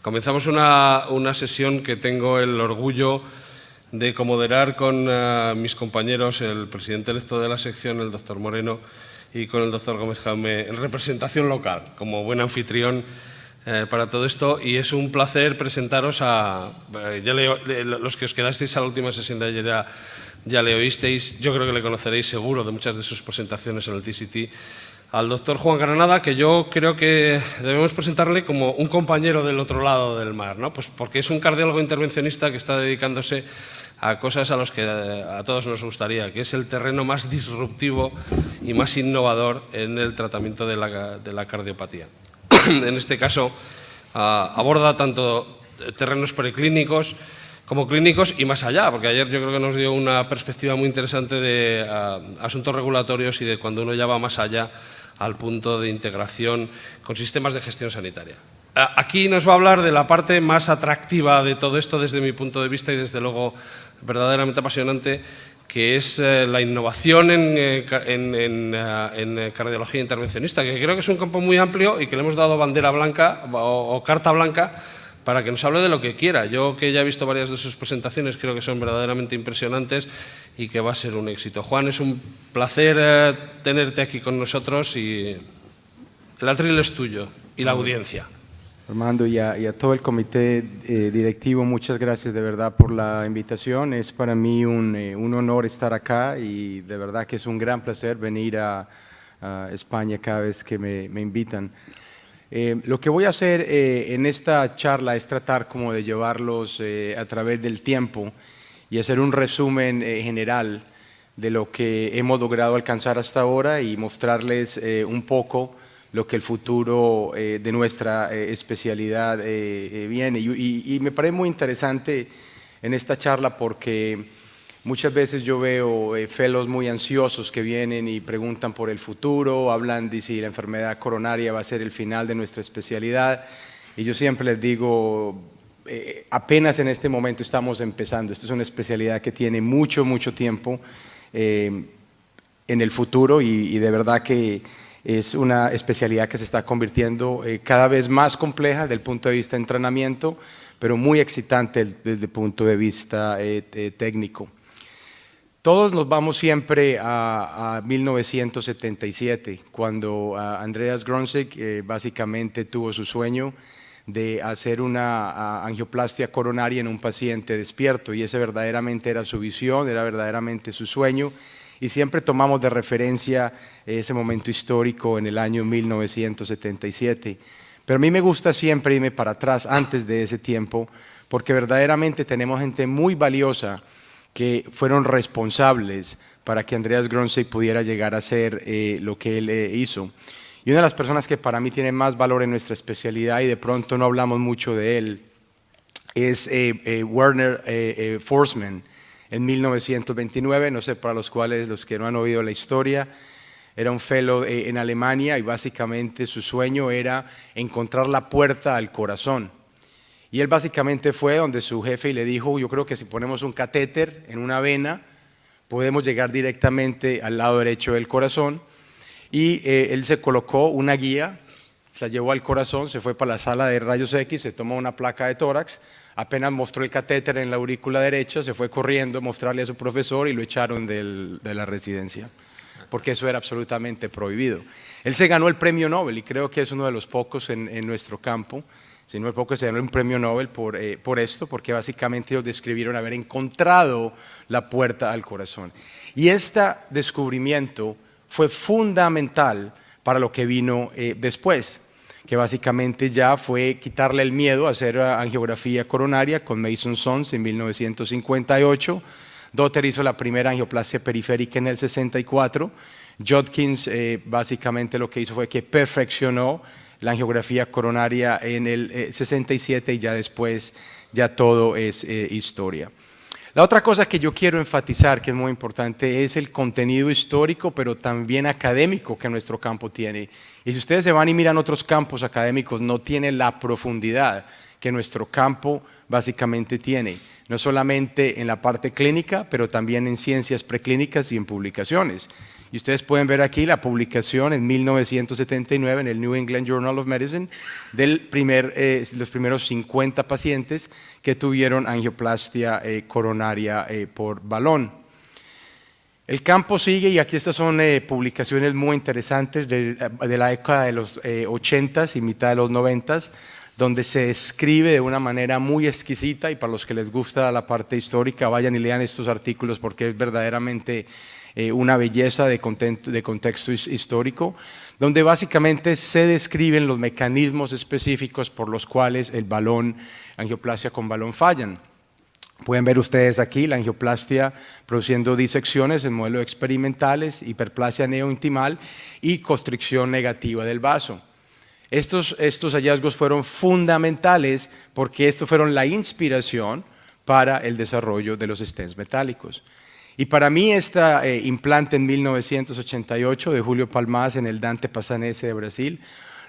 Comenzamos una sesión que tengo el orgullo de comoderar con mis compañeros, el presidente electo de la sección, el doctor Moreno, y con el doctor Gómez Jaume, en representación local, como buen anfitrión para todo esto. Y es un placer presentaros a los que os quedasteis a la última sesión de ayer. Ya le oísteis, yo creo que le conoceréis seguro de muchas de sus presentaciones en el TCT, al doctor Juan Granada, que yo creo que debemos presentarle como un compañero del otro lado del mar, ¿no? Pues porque es un cardiólogo intervencionista que está dedicándose a cosas a las que a todos nos gustaría, que es el terreno más disruptivo y más innovador en el tratamiento de la cardiopatía. En este caso, aborda tanto terrenos preclínicos como clínicos y más allá, porque ayer yo creo que nos dio una perspectiva muy interesante de asuntos regulatorios y de cuando uno ya va más allá al punto de integración con sistemas de gestión sanitaria. Aquí nos va a hablar de la parte más atractiva de todo esto desde mi punto de vista y desde luego verdaderamente apasionante, que es la innovación en cardiología intervencionista, que creo que es un campo muy amplio y que le hemos dado bandera blanca o carta blanca para que nos hable de lo que quiera. Yo, que ya he visto varias de sus presentaciones, creo que son verdaderamente impresionantes y que va a ser un éxito. Juan, es un placer tenerte aquí con nosotros y el atril es tuyo y la audiencia. Armando, y a todo el comité directivo, muchas gracias de verdad por la invitación. Es para mí un honor estar acá y de verdad que es un gran placer venir a España cada vez que me invitan. Lo que voy a hacer en esta charla es tratar como de llevarlos a través del tiempo y hacer un resumen general de lo que hemos logrado alcanzar hasta ahora y mostrarles un poco lo que el futuro de nuestra especialidad viene. Y me parece muy interesante en esta charla porque muchas veces yo veo fellows muy ansiosos que vienen y preguntan por el futuro, hablan de si la enfermedad coronaria va a ser el final de nuestra especialidad, y yo siempre les digo, apenas en este momento estamos empezando. Esta es una especialidad que tiene mucho tiempo en el futuro y de verdad que es una especialidad que se está convirtiendo cada vez más compleja desde el punto de vista de entrenamiento, pero muy excitante desde el punto de vista técnico. Todos nos vamos siempre a 1977, cuando Andreas Gronzig básicamente tuvo su sueño de hacer una angioplastia coronaria en un paciente despierto, y ese verdaderamente era su visión, era verdaderamente su sueño, y siempre tomamos de referencia ese momento histórico en el año 1977. Pero a mí me gusta siempre irme para atrás antes de ese tiempo, porque verdaderamente tenemos gente muy valiosa que fueron responsables para que Andreas Gronzig pudiera llegar a ser lo que él hizo. Y una de las personas que para mí tiene más valor en nuestra especialidad, y de pronto no hablamos mucho de él, es Werner Forsman. En 1929, no sé para los que no han oído la historia, era un fellow en Alemania y básicamente su sueño era encontrar la puerta al corazón. Y él básicamente fue donde su jefe y le dijo, yo creo que si ponemos un catéter en una vena, podemos llegar directamente al lado derecho del corazón. Y él se colocó una guía, la llevó al corazón, se fue para la sala de rayos X, se tomó una placa de tórax, apenas mostró el catéter en la aurícula derecha, se fue corriendo a mostrarle a su profesor y lo echaron de la residencia, porque eso era absolutamente prohibido. Él se ganó el premio Nobel y creo que es uno de los pocos en nuestro campo, si no el poco, se ganó un premio Nobel por esto, porque básicamente ellos describieron haber encontrado la puerta al corazón. Y este descubrimiento fue fundamental para lo que vino después, que básicamente ya fue quitarle el miedo a hacer angiografía coronaria con Mason Sons en 1958. Dotter hizo la primera angioplastia periférica en el 64. Jodkins básicamente lo que hizo fue que perfeccionó la angiografía coronaria en el 67 y ya después ya todo es historia. La otra cosa que yo quiero enfatizar, que es muy importante, es el contenido histórico, pero también académico que nuestro campo tiene. Y si ustedes se van y miran otros campos académicos, no tiene la profundidad que nuestro campo básicamente tiene. No solamente en la parte clínica, pero también en ciencias preclínicas y en publicaciones. Y ustedes pueden ver aquí la publicación en 1979 en el New England Journal of Medicine los primeros 50 pacientes que tuvieron angioplastia coronaria por balón. El campo sigue, y aquí estas son publicaciones muy interesantes de la década de los 80s y mitad de los 90s, donde se describe de una manera muy exquisita, y para los que les gusta la parte histórica, vayan y lean estos artículos porque es verdaderamente una belleza de contexto histórico, donde básicamente se describen los mecanismos específicos por los cuales el balón, angioplastia con balón fallan. Pueden ver ustedes aquí la angioplastia produciendo disecciones en modelos experimentales, hiperplasia neointimal y constricción negativa del vaso. Estos hallazgos fueron fundamentales porque estos fueron la inspiración para el desarrollo de los stents metálicos. Y para mí esta implante en 1988 de Julio Palmaz en el Dante Passanese de Brasil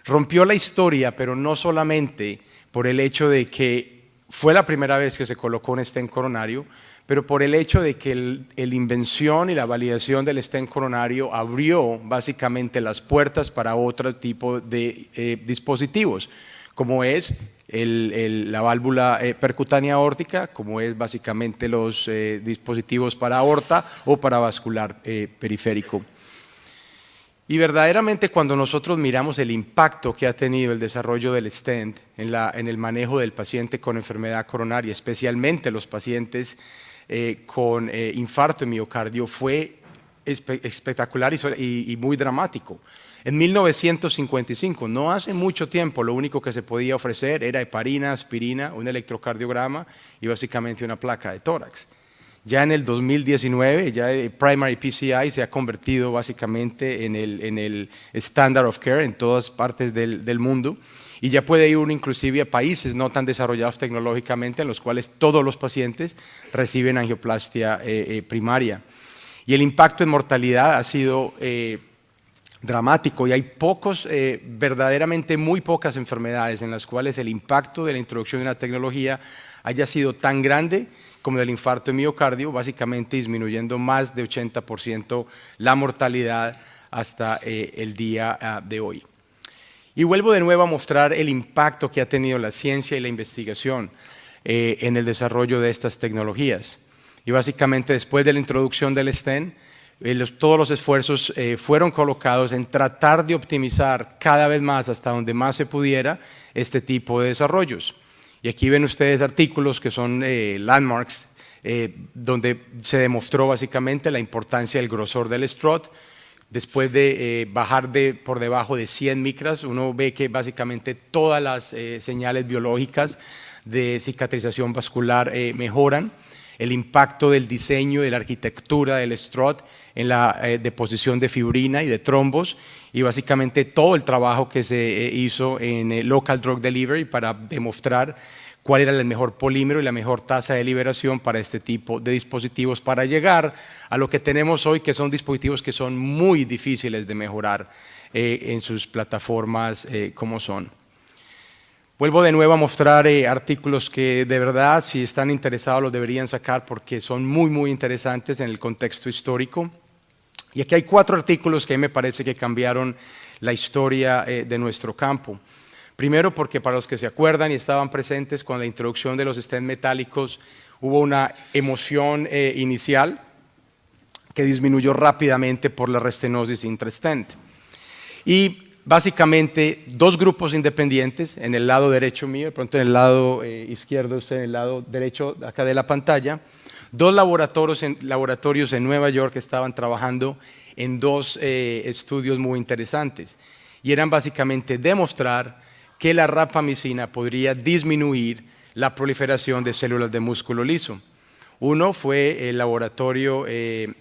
rompió la historia, pero no solamente por el hecho de que fue la primera vez que se colocó un stent coronario, pero por el hecho de que la invención y la validación del stent coronario abrió básicamente las puertas para otro tipo de dispositivos, como es la válvula percutánea aórtica, como es básicamente los dispositivos para aorta o para vascular periférico. Y verdaderamente cuando nosotros miramos el impacto que ha tenido el desarrollo del stent en el manejo del paciente con enfermedad coronaria, especialmente los pacientes con infarto de miocardio, fue espectacular y muy dramático. En 1955, no hace mucho tiempo, lo único que se podía ofrecer era heparina, aspirina, un electrocardiograma y básicamente una placa de tórax. Ya en el 2019, ya el Primary PCI se ha convertido básicamente en el standard of care en todas partes del mundo, y ya puede ir uno inclusive a países no tan desarrollados tecnológicamente en los cuales todos los pacientes reciben angioplastia primaria. Y el impacto en mortalidad ha sido dramático, y hay verdaderamente muy pocas enfermedades en las cuales el impacto de la introducción de una tecnología haya sido tan grande como el infarto de miocardio, básicamente disminuyendo más de 80% la mortalidad hasta el día de hoy. Y vuelvo de nuevo a mostrar el impacto que ha tenido la ciencia y la investigación en el desarrollo de estas tecnologías. Y básicamente después de la introducción del stent, todos los esfuerzos fueron colocados en tratar de optimizar cada vez más, hasta donde más se pudiera, este tipo de desarrollos. Y aquí ven ustedes artículos que son landmarks, donde se demostró básicamente la importancia del grosor del strut. Después de bajar por debajo de 100 micras, uno ve que básicamente todas las señales biológicas de cicatrización vascular mejoran. El impacto del diseño y de la arquitectura del strut en la deposición de fibrina y de trombos, y básicamente todo el trabajo que se hizo en local drug delivery para demostrar cuál era el mejor polímero y la mejor tasa de liberación para este tipo de dispositivos, para llegar a lo que tenemos hoy, que son dispositivos que son muy difíciles de mejorar en sus plataformas como son. Vuelvo de nuevo a mostrar artículos que de verdad, si están interesados, los deberían sacar porque son muy interesantes en el contexto histórico. Y aquí hay 4 artículos que a mí me parece que cambiaron la historia de nuestro campo. Primero, porque para los que se acuerdan y estaban presentes con la introducción de los stents metálicos, hubo una emoción inicial que disminuyó rápidamente por la restenosis intrastent. Y básicamente 2 grupos independientes, en el lado derecho mío, de pronto en el lado izquierdo, usted en el lado derecho acá de la pantalla, 2 laboratorios en Nueva York que estaban trabajando en 2 estudios muy interesantes, y eran básicamente demostrar que la rapamicina podría disminuir la proliferación de células de músculo liso. Uno fue el laboratorio de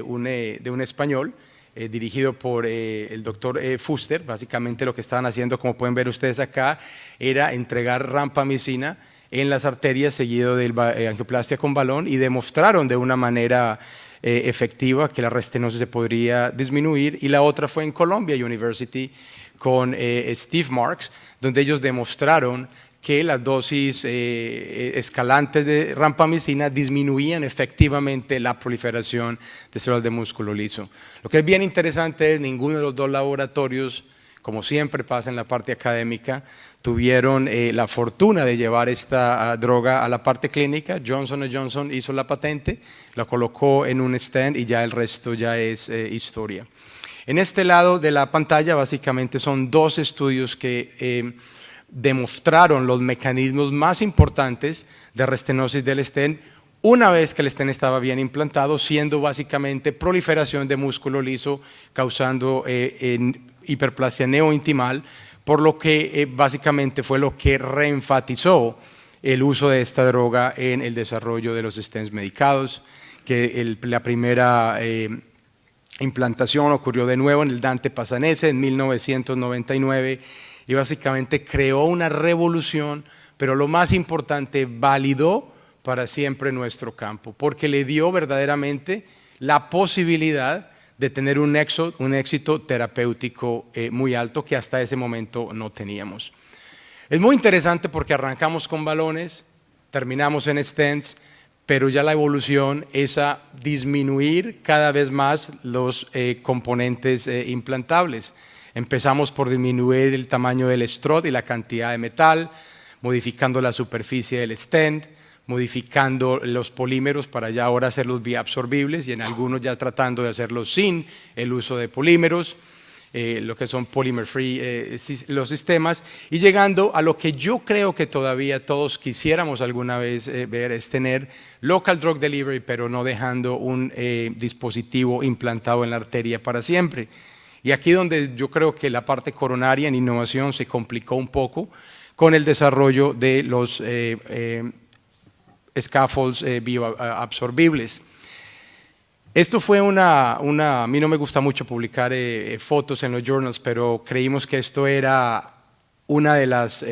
un español, dirigido por el doctor Fuster. Básicamente lo que estaban haciendo, como pueden ver ustedes acá, era entregar rampamicina en las arterias seguido de angioplastia con balón, y demostraron de una manera efectiva que la restenosis se podría disminuir. Y la otra fue en Columbia University con Steve Marks, donde ellos demostraron que las dosis escalantes de rampamicina disminuían efectivamente la proliferación de células de músculo liso. Lo que es bien interesante es ninguno de los dos laboratorios, como siempre pasa en la parte académica, tuvieron la fortuna de llevar esta droga a la parte clínica. Johnson & Johnson hizo la patente, la colocó en un stand y ya el resto ya es historia. En este lado de la pantalla básicamente son dos estudios que demostraron los mecanismos más importantes de restenosis del stent una vez que el stent estaba bien implantado, siendo básicamente proliferación de músculo liso causando hiperplasia neointimal, por lo que básicamente fue lo que reenfatizó el uso de esta droga en el desarrollo de los stents medicados, que la primera implantación ocurrió de nuevo en el Dante Passanese en 1999 y básicamente creó una revolución, pero lo más importante, validó para siempre nuestro campo, porque le dio verdaderamente la posibilidad de tener un éxito terapéutico muy alto que hasta ese momento no teníamos. Es muy interesante porque arrancamos con balones, terminamos en stents, pero ya la evolución es a disminuir cada vez más los componentes implantables. Empezamos por disminuir el tamaño del strut y la cantidad de metal, modificando la superficie del stent, modificando los polímeros para ya ahora hacerlos bioabsorbibles y en algunos ya tratando de hacerlos sin el uso de polímeros, lo que son polymer free los sistemas, y llegando a lo que yo creo que todavía todos quisiéramos alguna vez ver, es tener local drug delivery, pero no dejando un dispositivo implantado en la arteria para siempre. Y aquí donde yo creo que la parte coronaria en innovación se complicó un poco con el desarrollo de los scaffolds bioabsorbibles. Esto fue a mí no me gusta mucho publicar fotos en los journals, pero creímos que esto era una de las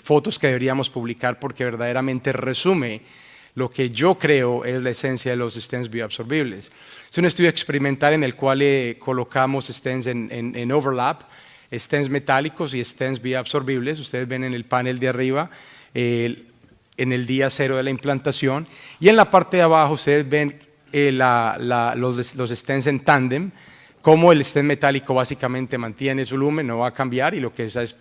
fotos que deberíamos publicar porque verdaderamente resume lo que yo creo es la esencia de los stents bioabsorbibles. Es un estudio experimental en el cual colocamos stents en overlap, stents metálicos y stents bioabsorbibles. Ustedes ven en el panel de arriba en el día cero de la implantación y en la parte de abajo ustedes ven los stents en tándem, como el stent metálico básicamente mantiene su lumen, no va a cambiar y lo que es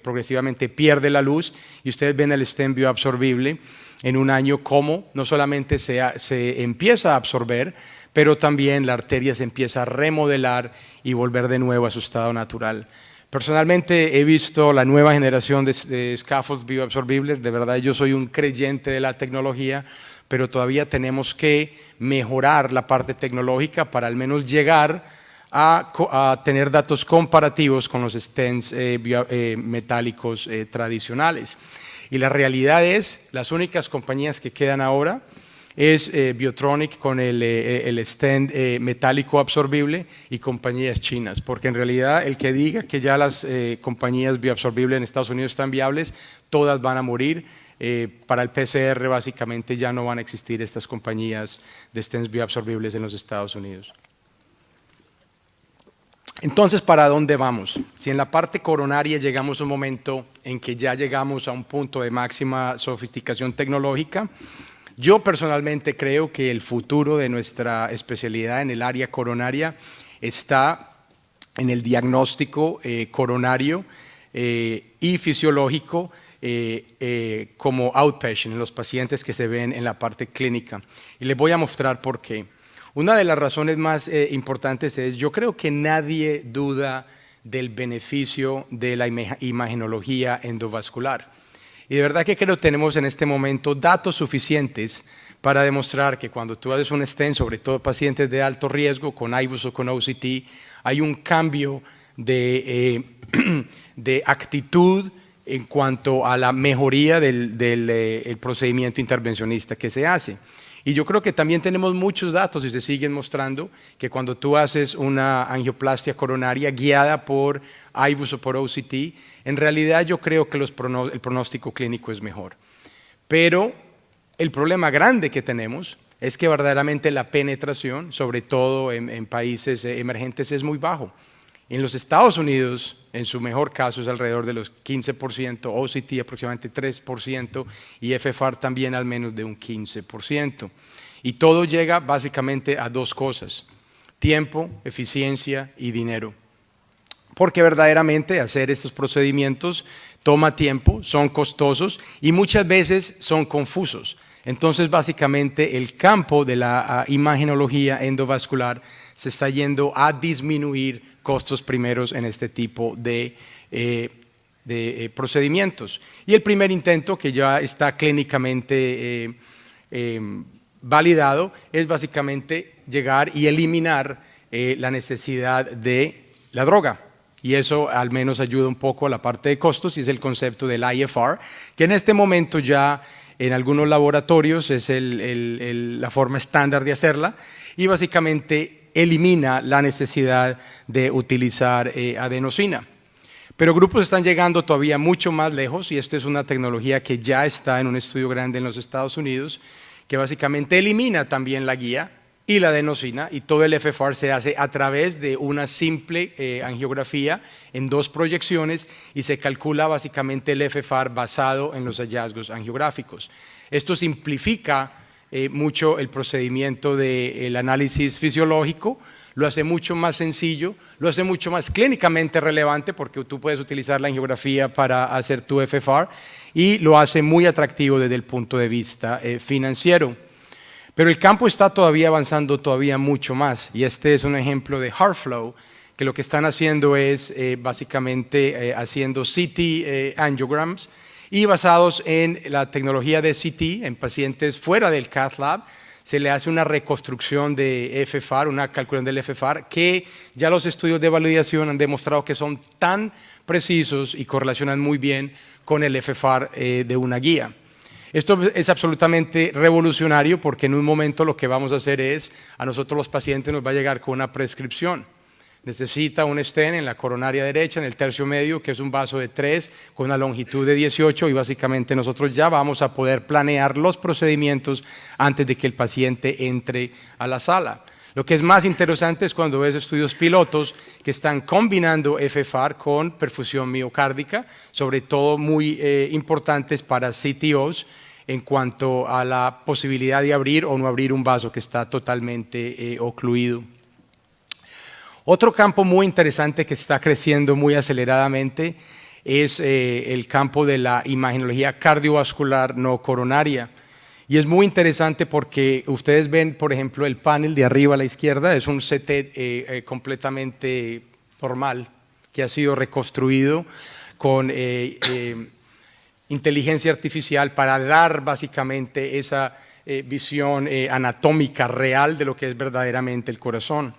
progresivamente pierde la luz y ustedes ven el stent bioabsorbible en un año como no solamente se empieza a absorber, pero también la arteria se empieza a remodelar y volver de nuevo a su estado natural. Personalmente he visto la nueva generación de scaffolds bioabsorbibles, de verdad yo soy un creyente de la tecnología, pero todavía tenemos que mejorar la parte tecnológica para al menos llegar a tener datos comparativos con los stents metálicos tradicionales. Y la realidad es, las únicas compañías que quedan ahora es Biotronic con el stent metálico absorbible y compañías chinas, porque en realidad el que diga que ya las compañías bioabsorbibles en Estados Unidos están viables, todas van a morir. Para el PCR básicamente ya no van a existir estas compañías de stents bioabsorbibles en los Estados Unidos. Entonces, ¿para dónde vamos? Si en la parte coronaria llegamos a un momento en que ya llegamos a un punto de máxima sofisticación tecnológica, yo personalmente creo que el futuro de nuestra especialidad en el área coronaria está en el diagnóstico coronario y fisiológico como outpatient en los pacientes que se ven en la parte clínica. Y les voy a mostrar por qué. Una de las razones más importantes es, yo creo que nadie duda del beneficio de la imagenología endovascular. Y de verdad que creo que tenemos en este momento datos suficientes para demostrar que cuando tú haces un stent, sobre todo pacientes de alto riesgo, con IVUS o con OCT, hay un cambio de actitud en cuanto a la mejoría del procedimiento intervencionista que se hace. Y yo creo que también tenemos muchos datos y se siguen mostrando que cuando tú haces una angioplastia coronaria guiada por IVUS o por OCT, en realidad yo creo que el pronóstico clínico es mejor. Pero el problema grande que tenemos es que verdaderamente la penetración, sobre todo en países emergentes, es muy bajo. En los Estados Unidos, en su mejor caso, es alrededor de los 15%, OCT aproximadamente 3% y FFAR también al menos de un 15%. Y todo llega básicamente a dos cosas: tiempo, eficiencia y dinero. Porque verdaderamente hacer estos procedimientos toma tiempo, son costosos y muchas veces son confusos. Entonces, básicamente, el campo de la imagenología endovascular se está yendo a disminuir costos primeros en este tipo de procedimientos. Y el primer intento, que ya está clínicamente validado, es básicamente llegar y eliminar la necesidad de la droga. Y eso al menos ayuda un poco a la parte de costos, y es el concepto del IFR, que en este momento ya en algunos laboratorios es la forma estándar de hacerla, y básicamente elimina la necesidad de utilizar adenosina. Pero grupos están llegando todavía mucho más lejos, y esta es una tecnología que ya está en un estudio grande en los Estados Unidos, que básicamente elimina también la guía y la adenosina, y todo el FFR se hace a través de una simple angiografía en dos proyecciones, y se calcula básicamente el FFR basado en los hallazgos angiográficos. Esto simplifica mucho el procedimiento del análisis fisiológico, lo hace mucho más sencillo, lo hace mucho más clínicamente relevante, porque tú puedes utilizar la angiografía para hacer tu FFR, y lo hace muy atractivo desde el punto de vista financiero. Pero el campo está todavía avanzando todavía mucho más, y este es un ejemplo de HeartFlow, que lo que están haciendo es básicamente haciendo CT angiograms, y basados en la tecnología de CT en pacientes fuera del cath lab, se le hace una reconstrucción de FFR, una calculación del FFR, que ya los estudios de validación han demostrado que son tan precisos y correlacionan muy bien con el FFR de una guía. Esto es absolutamente revolucionario, porque en un momento lo que vamos a hacer es, a nosotros los pacientes nos va a llegar con una prescripción. Necesita un stent en la coronaria derecha, en el tercio medio, que es un vaso de 3 con una longitud de 18, y básicamente nosotros ya vamos a poder planear los procedimientos antes de que el paciente entre a la sala. Lo que es más interesante es cuando ves estudios pilotos que están combinando FFR con perfusión miocárdica, sobre todo muy importantes para CTOs, en cuanto a la posibilidad de abrir o no abrir un vaso que está totalmente ocluido. Otro campo muy interesante que está creciendo muy aceleradamente es el campo de la imagenología cardiovascular no coronaria. Y es muy interesante porque ustedes ven, por ejemplo, el panel de arriba a la izquierda, es un CT completamente normal, que ha sido reconstruido con inteligencia artificial para dar básicamente esa visión anatómica real de lo que es verdaderamente el corazón.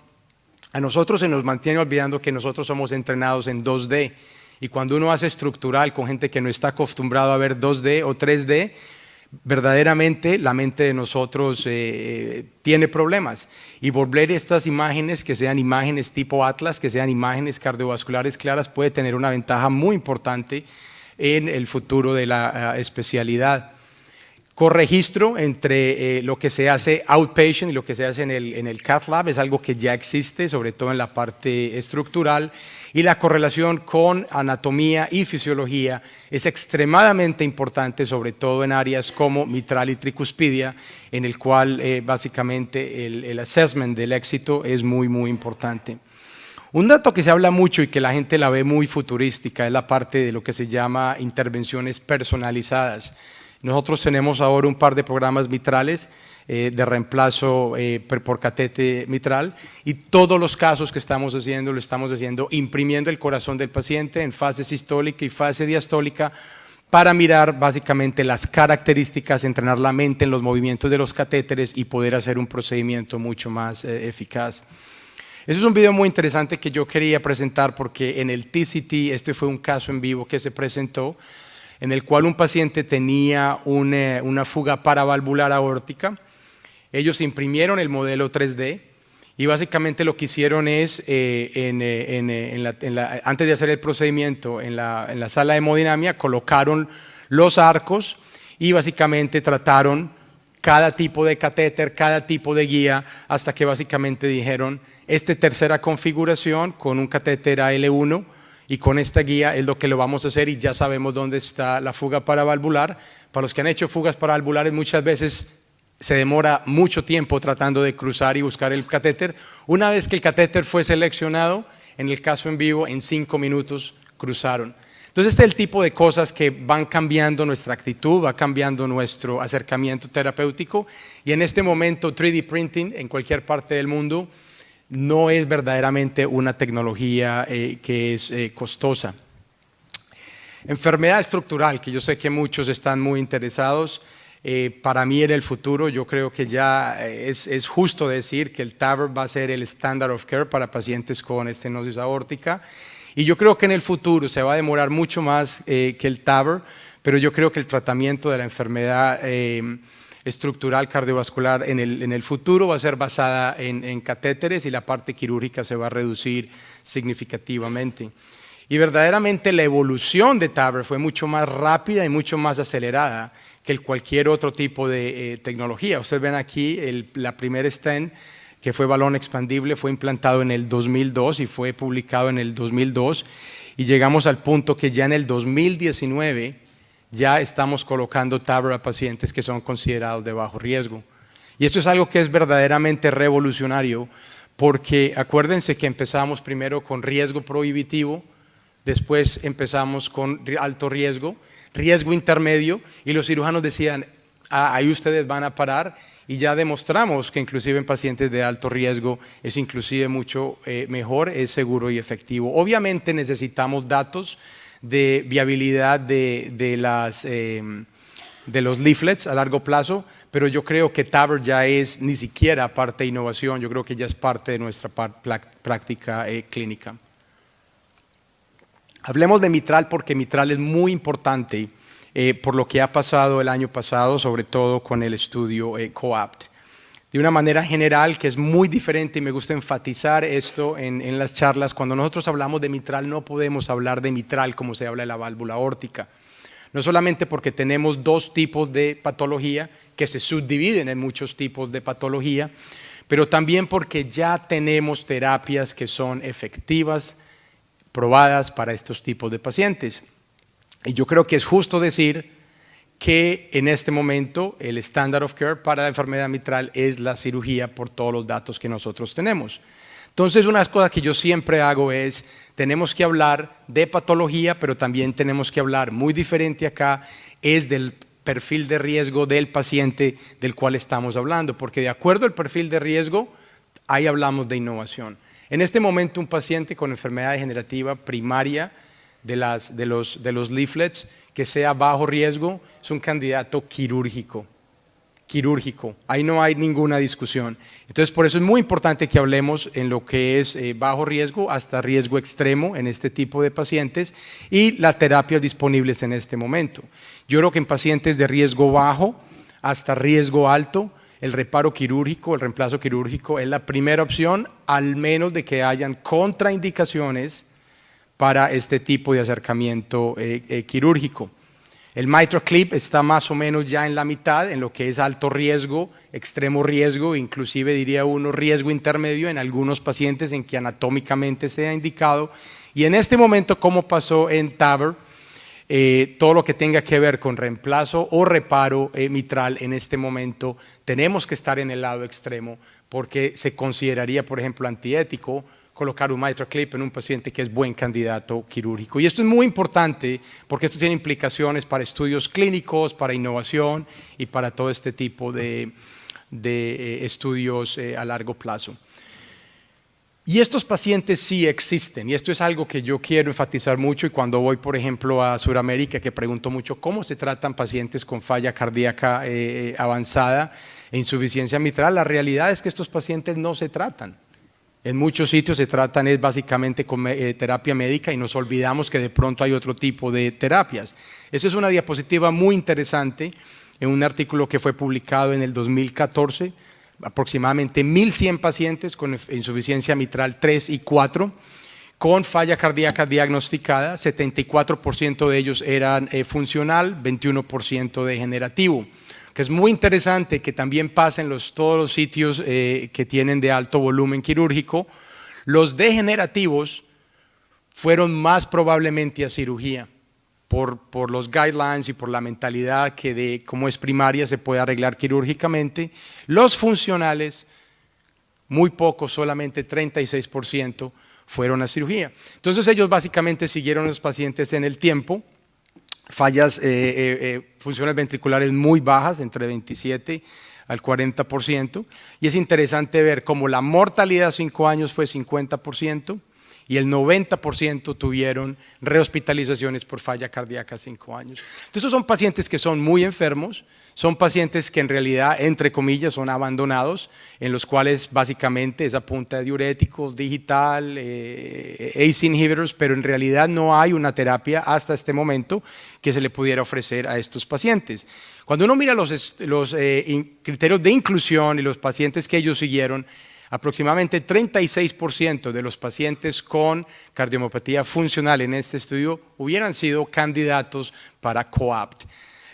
A nosotros se nos mantiene olvidando que nosotros somos entrenados en 2D, y cuando uno hace estructural con gente que no está acostumbrado a ver 2D o 3D, verdaderamente la mente de nosotros tiene problemas, y volver estas imágenes que sean imágenes tipo Atlas, que sean imágenes cardiovasculares claras, puede tener una ventaja muy importante en el futuro de la especialidad. Corregistro entre lo que se hace outpatient y lo que se hace en el cath lab es algo que ya existe, sobre todo en la parte estructural, y la correlación con anatomía y fisiología es extremadamente importante, sobre todo en áreas como mitral y tricuspidia, en el cual básicamente el assessment del éxito es muy, muy importante. Un dato que se habla mucho y que la gente la ve muy futurística es la parte de lo que se llama intervenciones personalizadas. Nosotros tenemos ahora un par de programas mitrales de reemplazo por catete mitral, y todos los casos que estamos haciendo lo estamos haciendo imprimiendo el corazón del paciente en fase sistólica y fase diastólica, para mirar básicamente las características, entrenar la mente en los movimientos de los catéteres y poder hacer un procedimiento mucho más eficaz. Ese es un video muy interesante que yo quería presentar, porque en el TCT, este fue un caso en vivo que se presentó, en el cual un paciente tenía una fuga paravalvular aórtica. Ellos imprimieron el modelo 3D, y básicamente lo que hicieron es, antes de hacer el procedimiento en la sala de hemodinamia, colocaron los arcos y básicamente trataron cada tipo de catéter, cada tipo de guía, hasta que básicamente dijeron, Esta tercera configuración con un catéter AL1 y con esta guía es lo que lo vamos a hacer y ya sabemos dónde está la fuga paravalvular. Para los que han hecho fugas paravalvulares muchas veces se demora mucho tiempo tratando de cruzar y buscar el catéter. Una vez que el catéter fue seleccionado, en el caso en vivo, en 5 minutos cruzaron. Entonces este es el tipo de cosas que van cambiando nuestra actitud, va cambiando nuestro acercamiento terapéutico y en este momento 3D printing en cualquier parte del mundo no es verdaderamente una tecnología que es costosa. Enfermedad estructural, que yo sé que muchos están muy interesados, para mí en el futuro yo creo que ya es justo decir que el TAVR va a ser el standard of care para pacientes con estenosis aórtica. Y yo creo que en el futuro se va a demorar mucho más que el TAVR, pero yo creo que el tratamiento de la enfermedad estructural cardiovascular en el futuro va a ser basada en catéteres y la parte quirúrgica se va a reducir significativamente. Y verdaderamente la evolución de TAVR fue mucho más rápida y mucho más acelerada que cualquier otro tipo de tecnología. Ustedes ven aquí la primera stent que fue balón expandible, fue implantado en el 2002 y fue publicado en el 2002 y llegamos al punto que ya en el 2019 ya estamos colocando TAVR a pacientes que son considerados de bajo riesgo. Y esto es algo que es verdaderamente revolucionario porque acuérdense que empezamos primero con riesgo prohibitivo, después empezamos con alto riesgo, riesgo intermedio y los cirujanos decían, ahí ustedes van a parar y ya demostramos que inclusive en pacientes de alto riesgo es inclusive mucho mejor, es seguro y efectivo. Obviamente necesitamos datos de viabilidad de los leaflets a largo plazo, pero yo creo que TAVR ya es ni siquiera parte de innovación, yo creo que ya es parte de nuestra práctica clínica. Hablemos de mitral porque mitral es muy importante por lo que ha pasado el año pasado, sobre todo con el estudio COAPT. De una manera general, que es muy diferente y me gusta enfatizar esto en las charlas, cuando nosotros hablamos de mitral no podemos hablar de mitral como se habla de la válvula aórtica. No solamente porque tenemos dos tipos de patología que se subdividen en muchos tipos de patología, pero también porque ya tenemos terapias que son efectivas, probadas para estos tipos de pacientes. Y yo creo que es justo decir que en este momento el standard of care para la enfermedad mitral es la cirugía por todos los datos que nosotros tenemos. Entonces, una de las cosas que yo siempre hago es, tenemos que hablar de patología, pero también tenemos que hablar, muy diferente acá, es del perfil de riesgo del paciente del cual estamos hablando, porque de acuerdo al perfil de riesgo, ahí hablamos de innovación. En este momento, un paciente con enfermedad degenerativa primaria de los leaflets que sea bajo riesgo es un candidato quirúrgico. Ahí no hay ninguna discusión. Entonces, por eso es muy importante que hablemos en lo que es bajo riesgo hasta riesgo extremo en este tipo de pacientes y las terapias disponibles en este momento. Yo creo que en pacientes de riesgo bajo hasta riesgo alto, el reparo quirúrgico, el reemplazo quirúrgico es la primera opción, al menos de que hayan contraindicaciones para este tipo de acercamiento quirúrgico. El MitraClip está más o menos ya en la mitad, en lo que es alto riesgo, extremo riesgo, inclusive diría uno riesgo intermedio en algunos pacientes en que anatómicamente sea indicado. Y en este momento, como pasó en TAVR, todo lo que tenga que ver con reemplazo o reparo mitral en este momento, tenemos que estar en el lado extremo porque se consideraría, por ejemplo, antiético colocar un MitraClip en un paciente que es buen candidato quirúrgico. Y esto es muy importante porque esto tiene implicaciones para estudios clínicos, para innovación y para todo este tipo de estudios a largo plazo. Y estos pacientes sí existen, y esto es algo que yo quiero enfatizar mucho, y cuando voy, por ejemplo, a Sudamérica, que pregunto mucho cómo se tratan pacientes con falla cardíaca avanzada e insuficiencia mitral, la realidad es que estos pacientes no se tratan. En muchos sitios se tratan es básicamente con terapia médica y nos olvidamos que de pronto hay otro tipo de terapias. Esa es una diapositiva muy interesante en un artículo que fue publicado en el 2014, aproximadamente 1.100 pacientes con insuficiencia mitral 3 y 4, con falla cardíaca diagnosticada, 74% de ellos eran funcional, 21% degenerativo. porque es muy interesante que también pasa en todos los sitios que tienen de alto volumen quirúrgico. Los degenerativos fueron más probablemente a cirugía por los guidelines y por la mentalidad que de cómo es primaria se puede arreglar quirúrgicamente. Los funcionales, muy pocos, solamente 36% fueron a cirugía. Entonces ellos básicamente siguieron a los pacientes en el tiempo, fallas funciones ventriculares muy bajas, entre 27 al 40%, y es interesante ver cómo la mortalidad a 5 años fue 50%, y el 90% tuvieron rehospitalizaciones por falla cardíaca a 5 años. Entonces son pacientes que son muy enfermos, son pacientes que en realidad, entre comillas, son abandonados, en los cuales básicamente es a punta de diuréticos, digital, ACE inhibitors, pero en realidad no hay una terapia hasta este momento que se le pudiera ofrecer a estos pacientes. Cuando uno mira los criterios de inclusión y los pacientes que ellos siguieron, aproximadamente 36% de los pacientes con cardiomopatía funcional en este estudio hubieran sido candidatos para COAPT.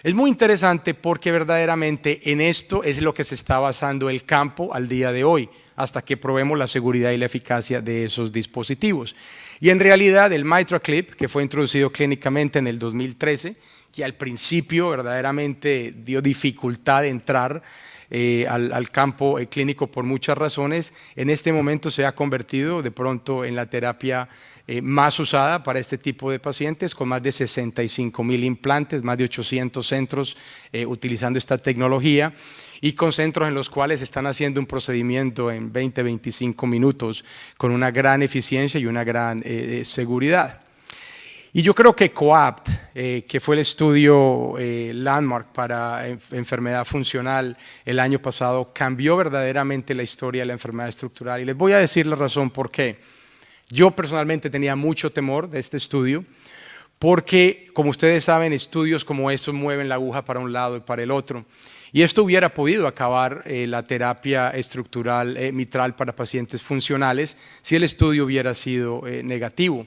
Es muy interesante porque verdaderamente en esto es lo que se está basando el campo al día de hoy, hasta que probemos la seguridad y la eficacia de esos dispositivos. Y en realidad el MitraClip, que fue introducido clínicamente en el 2013, que al principio verdaderamente dio dificultad de entrar al campo clínico por muchas razones, en este momento se ha convertido de pronto en la terapia más usada para este tipo de pacientes, con más de 65,000 implantes, más de 800 centros utilizando esta tecnología, y con centros en los cuales están haciendo un procedimiento en 20-25 minutos con una gran eficiencia y una gran seguridad. Y yo creo que COAPT, que fue el estudio landmark para enfermedad funcional el año pasado, cambió verdaderamente la historia de la enfermedad estructural. Y les voy a decir la razón por qué. Yo personalmente tenía mucho temor de este estudio, porque, como ustedes saben, estudios como estos mueven la aguja para un lado y para el otro. Y esto hubiera podido acabar la terapia estructural mitral para pacientes funcionales si el estudio hubiera sido negativo.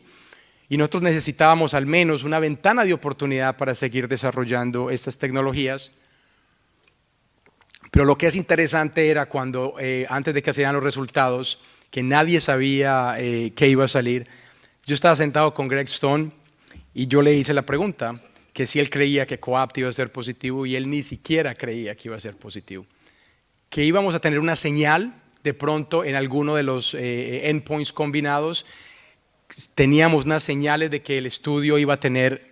Y nosotros necesitábamos al menos una ventana de oportunidad para seguir desarrollando estas tecnologías. Pero lo que es interesante era cuando, antes de que salieran los resultados, que nadie sabía qué iba a salir, yo estaba sentado con Greg Stone y yo le hice la pregunta, que si él creía que COAPT iba a ser positivo, y él ni siquiera creía que iba a ser positivo. Que íbamos a tener una señal de pronto en alguno de los endpoints combinados. Teníamos unas señales de que el estudio iba a tener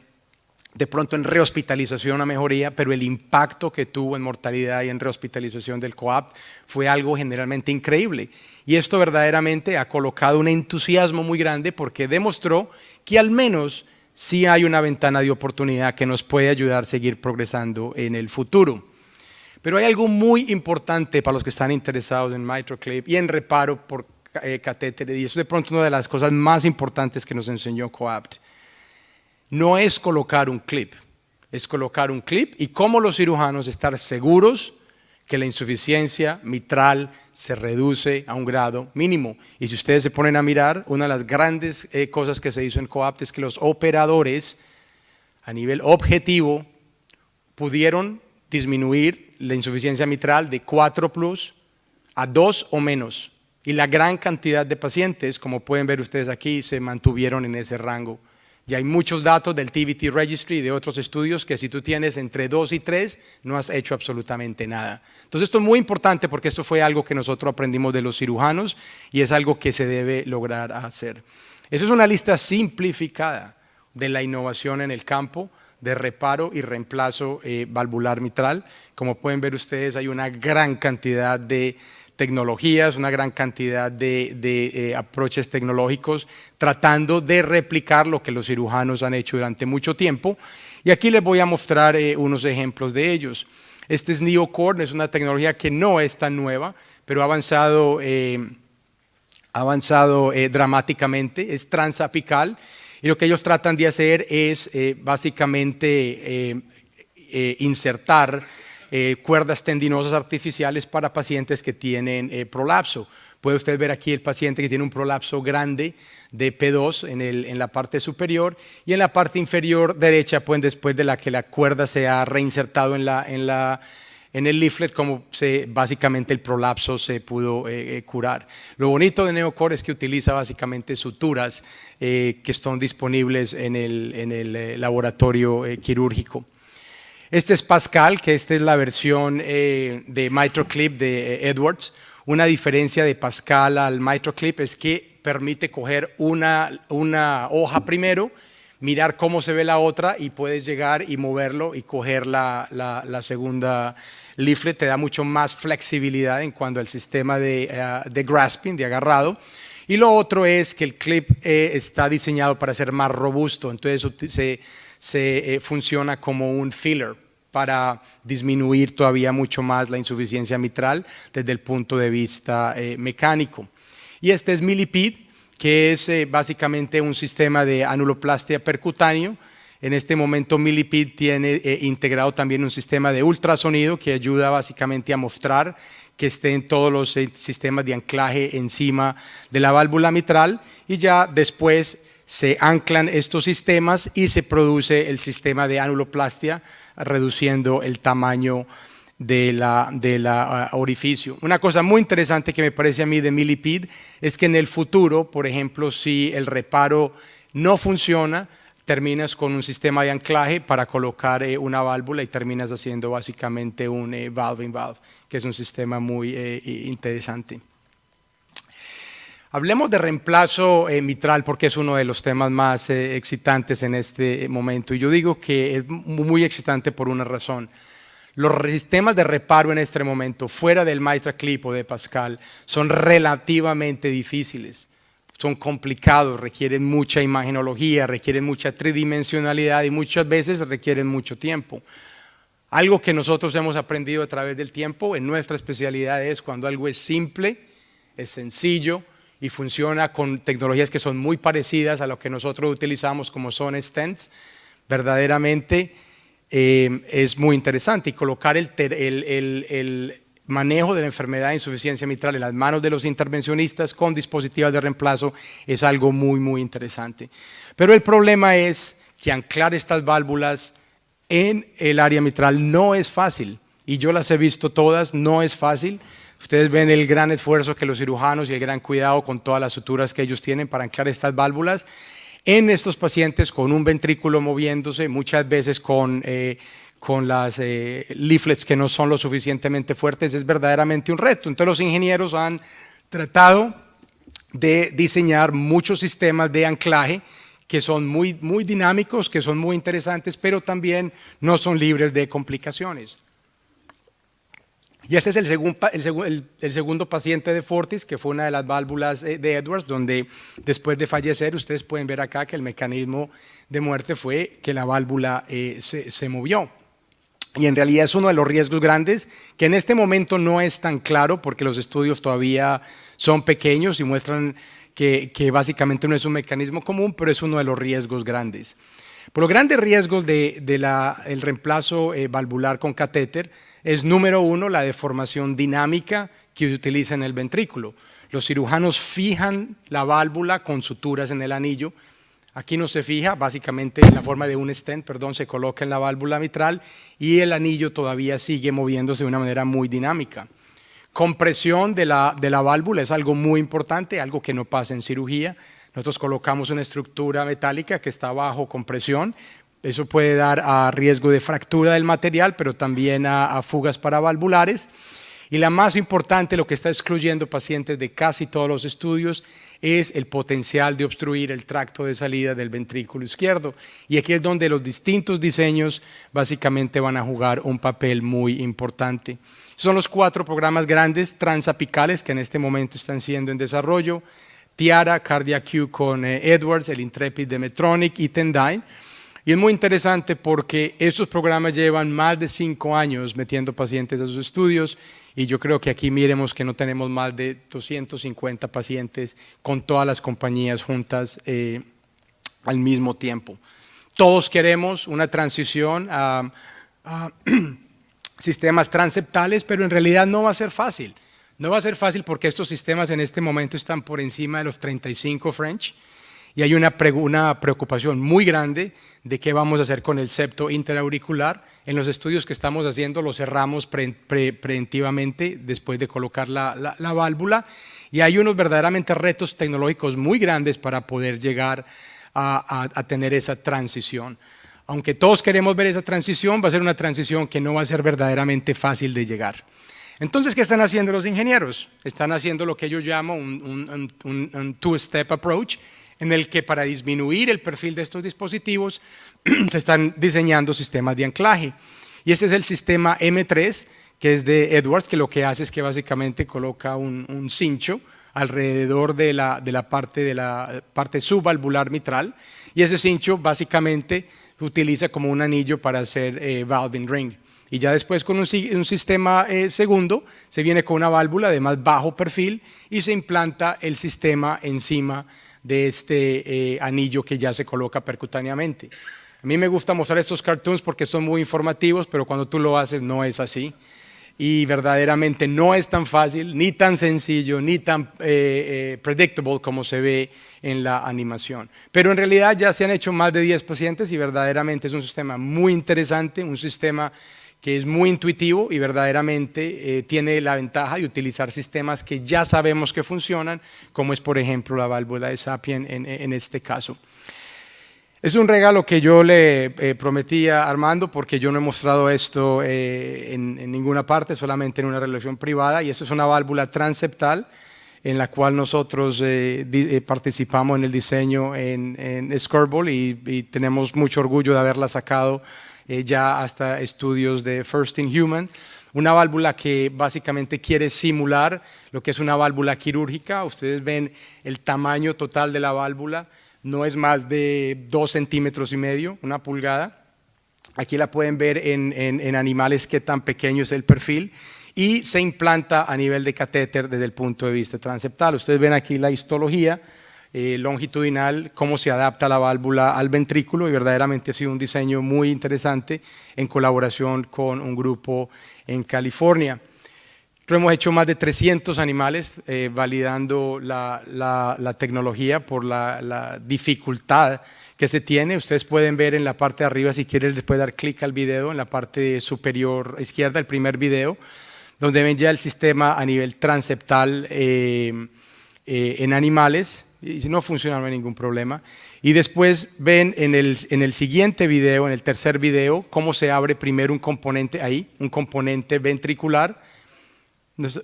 de pronto en rehospitalización una mejoría, pero el impacto que tuvo en mortalidad y en rehospitalización del COAPT fue algo generalmente increíble. Y esto verdaderamente ha colocado un entusiasmo muy grande porque demostró que al menos sí hay una ventana de oportunidad que nos puede ayudar a seguir progresando en el futuro. Pero hay algo muy importante para los que están interesados en MitraClip y en reparo por catéteres, y eso de pronto una de las cosas más importantes que nos enseñó COAPT. No es colocar un clip, es colocar un clip y como los cirujanos estar seguros que la insuficiencia mitral se reduce a un grado mínimo. Y si ustedes se ponen a mirar, una de las grandes cosas que se hizo en COAPT es que los operadores a nivel objetivo pudieron disminuir la insuficiencia mitral de 4+ a 2 o menos. Y la gran cantidad de pacientes, como pueden ver ustedes aquí, se mantuvieron en ese rango. Y hay muchos datos del TVT Registry y de otros estudios que si tú tienes entre 2 y 3, no has hecho absolutamente nada. Entonces esto es muy importante porque esto fue algo que nosotros aprendimos de los cirujanos y es algo que se debe lograr hacer. Esa es una lista simplificada de la innovación en el campo de reparo y reemplazo valvular mitral. Como pueden ver ustedes, hay una gran cantidad de tecnologías, una gran cantidad de approaches tecnológicos tratando de replicar lo que los cirujanos han hecho durante mucho tiempo. Y aquí les voy a mostrar unos ejemplos de ellos. Este es NeoCord, es una tecnología que no es tan nueva, pero ha avanzado dramáticamente, es transapical. Y lo que ellos tratan de hacer es básicamente insertar cuerdas tendinosas artificiales para pacientes que tienen prolapso. Puede usted ver aquí el paciente que tiene un prolapso grande de P2 en la parte superior y en la parte inferior derecha, pues después de la que la cuerda se ha reinsertado en en el leaflet cómo básicamente el prolapso se pudo curar. Lo bonito de NeoCore es que utiliza básicamente suturas que están disponibles en el laboratorio quirúrgico. Este es Pascal, que esta es la versión de MitraClip de Edwards. Una diferencia de Pascal al MitraClip es que permite coger una hoja primero, mirar cómo se ve la otra y puedes llegar y moverlo y coger la segunda leaflet. Te da mucho más flexibilidad en cuanto al sistema de grasping, de agarrado. Y lo otro es que el clip está diseñado para ser más robusto, entonces se funciona como un filler para disminuir todavía mucho más la insuficiencia mitral desde el punto de vista mecánico. Y este es Millipede, que es básicamente un sistema de anuloplastia percutáneo. En este momento Millipede tiene integrado también un sistema de ultrasonido que ayuda básicamente a mostrar que estén todos los sistemas de anclaje encima de la válvula mitral, y ya después se anclan estos sistemas y se produce el sistema de anuloplastia, reduciendo el tamaño de la orificio. Una cosa muy interesante que me parece a mí de Millipede es que en el futuro, por ejemplo, si el reparo no funciona, terminas con un sistema de anclaje para colocar una válvula y terminas haciendo básicamente un valve-in-valve, que es un sistema muy interesante. Hablemos de reemplazo mitral porque es uno de los temas más excitantes en este momento, y yo digo que es muy excitante por una razón. Los sistemas de reparo en este momento, fuera del MitraClip o de Pascal, son relativamente difíciles, son complicados, requieren mucha imagenología, requieren mucha tridimensionalidad y muchas veces requieren mucho tiempo. Algo que nosotros hemos aprendido a través del tiempo en nuestra especialidad es cuando algo es simple, es sencillo y funciona con tecnologías que son muy parecidas a lo que nosotros utilizamos, como son stents, verdaderamente es muy interesante. Y colocar el manejo de la enfermedad de insuficiencia mitral en las manos de los intervencionistas con dispositivos de reemplazo es algo muy, muy interesante. Pero el problema es que anclar estas válvulas en el área mitral no es fácil, y yo las he visto todas, no es fácil. Ustedes ven el gran esfuerzo que los cirujanos y el gran cuidado con todas las suturas que ellos tienen para anclar estas válvulas en estos pacientes con un ventrículo moviéndose, muchas veces con las leaflets que no son lo suficientemente fuertes. Es verdaderamente un reto. Entonces los ingenieros han tratado de diseñar muchos sistemas de anclaje que son muy dinámicos, que son muy interesantes, pero también no son libres de complicaciones. Y este es el segundo paciente de Fortis, que fue una de las válvulas de Edwards, donde después de fallecer, ustedes pueden ver acá que el mecanismo de muerte fue que la válvula se movió. Y en realidad es uno de los riesgos grandes, que en este momento no es tan claro porque los estudios todavía son pequeños y muestran que básicamente no es un mecanismo común, pero es uno de los riesgos grandes. Por los grandes riesgos del reemplazo valvular con catéter es, número uno, la deformación dinámica que se utiliza en el ventrículo. Los cirujanos fijan la válvula con suturas en el anillo. Aquí no se fija, básicamente en la forma de un stent, se coloca en la válvula mitral y el anillo todavía sigue moviéndose de una manera muy dinámica. Compresión de la válvula es algo muy importante, algo que no pasa en cirugía. Nosotros colocamos una estructura metálica que está bajo compresión. Eso puede dar a riesgo de fractura del material, pero también a fugas paravalvulares. Y la más importante, lo que está excluyendo pacientes de casi todos los estudios, es el potencial de obstruir el tracto de salida del ventrículo izquierdo. Y aquí es donde los distintos diseños básicamente van a jugar un papel muy importante. Son los 4 programas grandes transapicales que en este momento están siendo en desarrollo: Tiara, CardiaQ con Edwards, el Intrepid de Medtronic y Tendyne. Y es muy interesante porque estos programas llevan más de 5 años metiendo pacientes a sus estudios, y yo creo que aquí miremos que no tenemos más de 250 pacientes con todas las compañías juntas al mismo tiempo. Todos queremos una transición a sistemas transeptales, pero en realidad no va a ser fácil. No va a ser fácil porque estos sistemas en este momento están por encima de los 35 French. Y hay una preocupación muy grande de qué vamos a hacer con el septo interauricular. En los estudios que estamos haciendo lo cerramos preventivamente después de colocar la válvula. Y hay unos verdaderamente retos tecnológicos muy grandes para poder llegar a tener esa transición. Aunque todos queremos ver esa transición, va a ser una transición que no va a ser verdaderamente fácil de llegar. Entonces, ¿qué están haciendo los ingenieros? Están haciendo lo que yo llamo un two-step approach, en el que para disminuir el perfil de estos dispositivos se están diseñando sistemas de anclaje. Y ese es el sistema M3, que es de Edwards, que lo que hace es que básicamente coloca un cincho alrededor de la parte subvalvular mitral, y ese cincho básicamente se utiliza como un anillo para hacer valving ring. Y ya después con un sistema segundo se viene con una válvula de más bajo perfil y se implanta el sistema encima de este anillo que ya se coloca percutáneamente. A mí me gusta mostrar estos cartoons porque son muy informativos, pero cuando tú lo haces no es así. Y verdaderamente no es tan fácil, ni tan sencillo, ni tan predictable como se ve en la animación. Pero en realidad ya se han hecho más de 10 pacientes y verdaderamente es un sistema muy interesante, un sistema que es muy intuitivo y verdaderamente tiene la ventaja de utilizar sistemas que ya sabemos que funcionan, como es por ejemplo la válvula de Sapien en este caso. Es un regalo que yo le prometí a Armando, porque yo no he mostrado esto en ninguna parte, solamente en una relación privada, y esto es una válvula transeptal en la cual nosotros participamos en el diseño en Skirball y tenemos mucho orgullo de haberla sacado ya hasta estudios de First in Human. Una válvula que básicamente quiere simular lo que es una válvula quirúrgica. Ustedes ven el tamaño total de la válvula, no es más de 2,5 centímetros, 1 pulgada. Aquí la pueden ver en animales qué tan pequeño es el perfil, y se implanta a nivel de catéter desde el punto de vista transeptal. Ustedes ven aquí la histología longitudinal, cómo se adapta la válvula al ventrículo, y verdaderamente ha sido un diseño muy interesante en colaboración con un grupo en California. Nosotros hemos hecho más de 300 animales validando la tecnología por la dificultad que se tiene. Ustedes pueden ver en la parte de arriba, si quieren les puede dar clic al video, en la parte superior izquierda, el primer video, donde ven ya el sistema a nivel transeptal en animales. Y si no funciona no hay ningún problema. Y después ven en el siguiente video, en el tercer video, cómo se abre primero un componente ahí, un componente ventricular,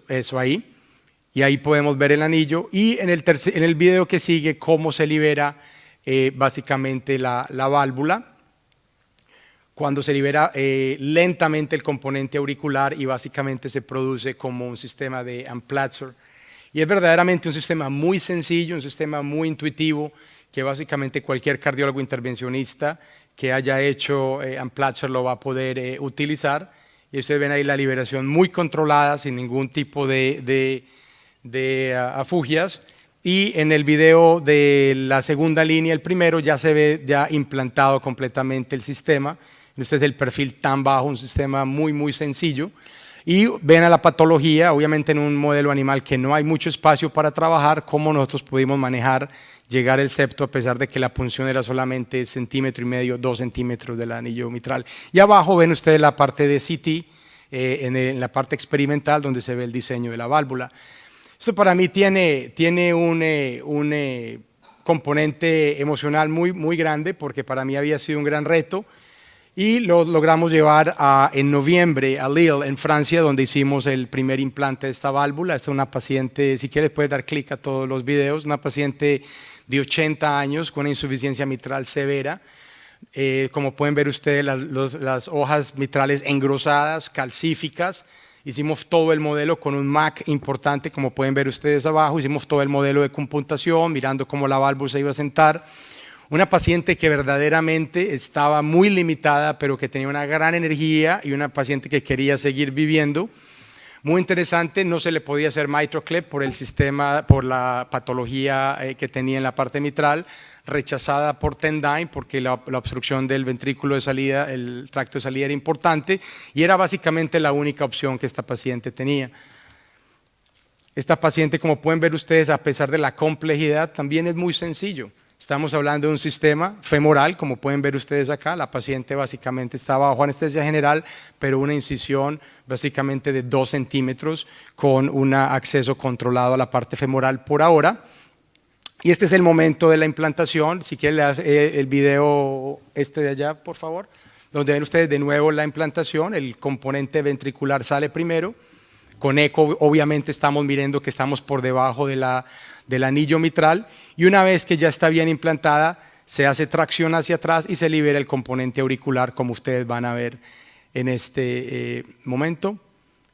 eso ahí, y ahí podemos ver el anillo, y en el video que sigue cómo se libera básicamente la válvula, cuando se libera lentamente el componente auricular y básicamente se produce como un sistema de Amplatzer. Y es verdaderamente un sistema muy sencillo, un sistema muy intuitivo, que básicamente cualquier cardiólogo intervencionista que haya hecho Amplatzer lo va a poder utilizar. Y ustedes ven ahí la liberación muy controlada, sin ningún tipo de afugias. Y en el video de la segunda línea, el primero, ya se ve ya implantado completamente el sistema. Este es el perfil tan bajo, un sistema muy, muy sencillo. Y ven a la patología, obviamente en un modelo animal que no hay mucho espacio para trabajar, cómo nosotros pudimos manejar, llegar el septo a pesar de que la punción era solamente 1,5 centímetros, 2 centímetros del anillo mitral. Y abajo ven ustedes la parte de CT, en la parte experimental donde se ve el diseño de la válvula. Esto para mí tiene un componente emocional muy, muy grande, porque para mí había sido un gran reto. Y lo logramos llevar en noviembre a Lille, en Francia, donde hicimos el primer implante de esta válvula. Esta es una paciente, si quieres puedes dar clic a todos los videos, una paciente de 80 años con una insuficiencia mitral severa. Como pueden ver ustedes, las hojas mitrales engrosadas, calcíficas. Hicimos todo el modelo con un MAC importante, como pueden ver ustedes abajo. Hicimos todo el modelo de computación, mirando cómo la válvula se iba a sentar. Una paciente que verdaderamente estaba muy limitada, pero que tenía una gran energía, y una paciente que quería seguir viviendo. Muy interesante, no se le podía hacer MitraClip por el sistema, por la patología que tenía en la parte mitral, rechazada por Tendyne porque la obstrucción del ventrículo de salida, el tracto de salida era importante, y era básicamente la única opción que esta paciente tenía. Esta paciente, como pueden ver ustedes, a pesar de la complejidad, también es muy sencillo. Estamos hablando de un sistema femoral, como pueden ver ustedes acá. La paciente básicamente estaba bajo anestesia general, pero una incisión básicamente de 2 centímetros con un acceso controlado a la parte femoral por ahora. Y este es el momento de la implantación. Si quieren el video de allá, por favor, donde ven ustedes de nuevo la implantación. El componente ventricular sale primero. Con eco, obviamente, estamos mirando que estamos por debajo del anillo mitral. Y una vez que ya está bien implantada, se hace tracción hacia atrás y se libera el componente auricular, como ustedes van a ver en este momento.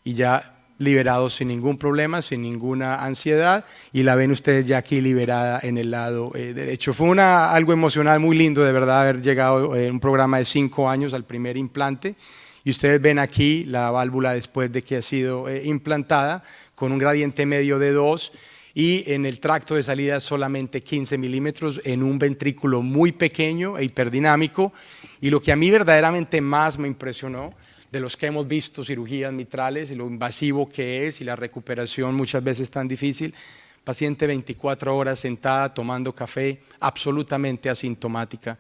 Y ya liberado sin ningún problema, sin ninguna ansiedad, y la ven ustedes ya aquí liberada en el lado derecho. Fue algo emocional muy lindo, de verdad, haber llegado en un programa de 5 años al primer implante, y ustedes ven aquí la válvula después de que ha sido implantada, con un gradiente medio de 2, y en el tracto de salida solamente 15 milímetros en un ventrículo muy pequeño e hiperdinamico. Y lo que a mí verdaderamente más me impresionó, de los que hemos visto cirugías mitrales y lo invasivo que es y la recuperación muchas veces tan difícil, paciente 24 horas sentada tomando café, absolutamente asintomática.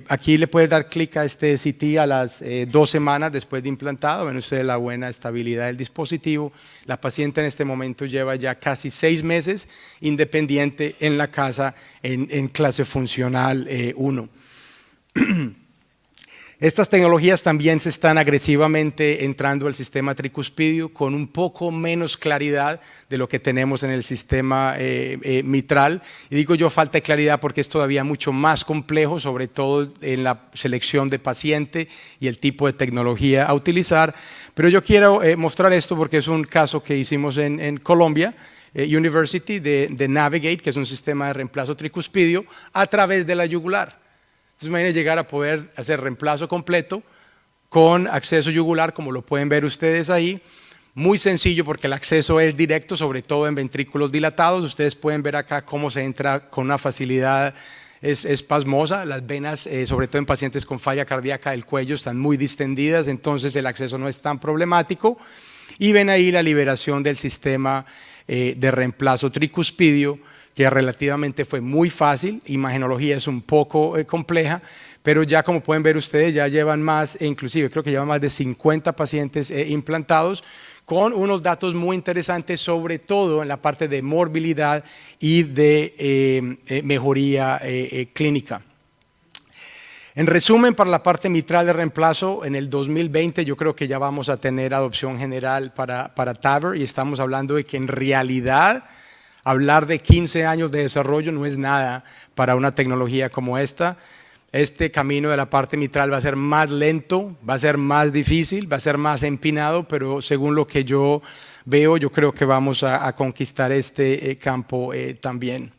Aquí le puede dar clic a este CT a las 2 semanas después de implantado. Ven ustedes la buena estabilidad del dispositivo. La paciente en este momento lleva ya casi 6 meses independiente en la casa en clase funcional 1. Estas tecnologías también se están agresivamente entrando al sistema tricuspidio con un poco menos claridad de lo que tenemos en el sistema mitral. Y digo yo falta de claridad porque es todavía mucho más complejo, sobre todo en la selección de paciente y el tipo de tecnología a utilizar. Pero yo quiero mostrar esto porque es un caso que hicimos en Columbia University de Navigate, que es un sistema de reemplazo tricuspidio a través de la yugular. Entonces imaginen llegar a poder hacer reemplazo completo con acceso yugular, como lo pueden ver ustedes ahí. Muy sencillo porque el acceso es directo, sobre todo en ventrículos dilatados. Ustedes pueden ver acá cómo se entra con una facilidad espasmosa. Las venas, sobre todo en pacientes con falla cardíaca del cuello, están muy distendidas, entonces el acceso no es tan problemático. Y ven ahí la liberación del sistema de reemplazo tricuspidio, que relativamente fue muy fácil. Imagenología es un poco compleja, pero ya como pueden ver ustedes, ya llevan más, inclusive creo que llevan más de 50 pacientes implantados, con unos datos muy interesantes, sobre todo en la parte de morbilidad y de mejoría clínica. En resumen, para la parte mitral de reemplazo, en el 2020 yo creo que ya vamos a tener adopción general para TAVR, y estamos hablando de que en realidad hablar de 15 años de desarrollo no es nada para una tecnología como esta. Este camino de la parte mitral va a ser más lento, va a ser más difícil, va a ser más empinado, pero según lo que yo veo, yo creo que vamos a conquistar este campo también.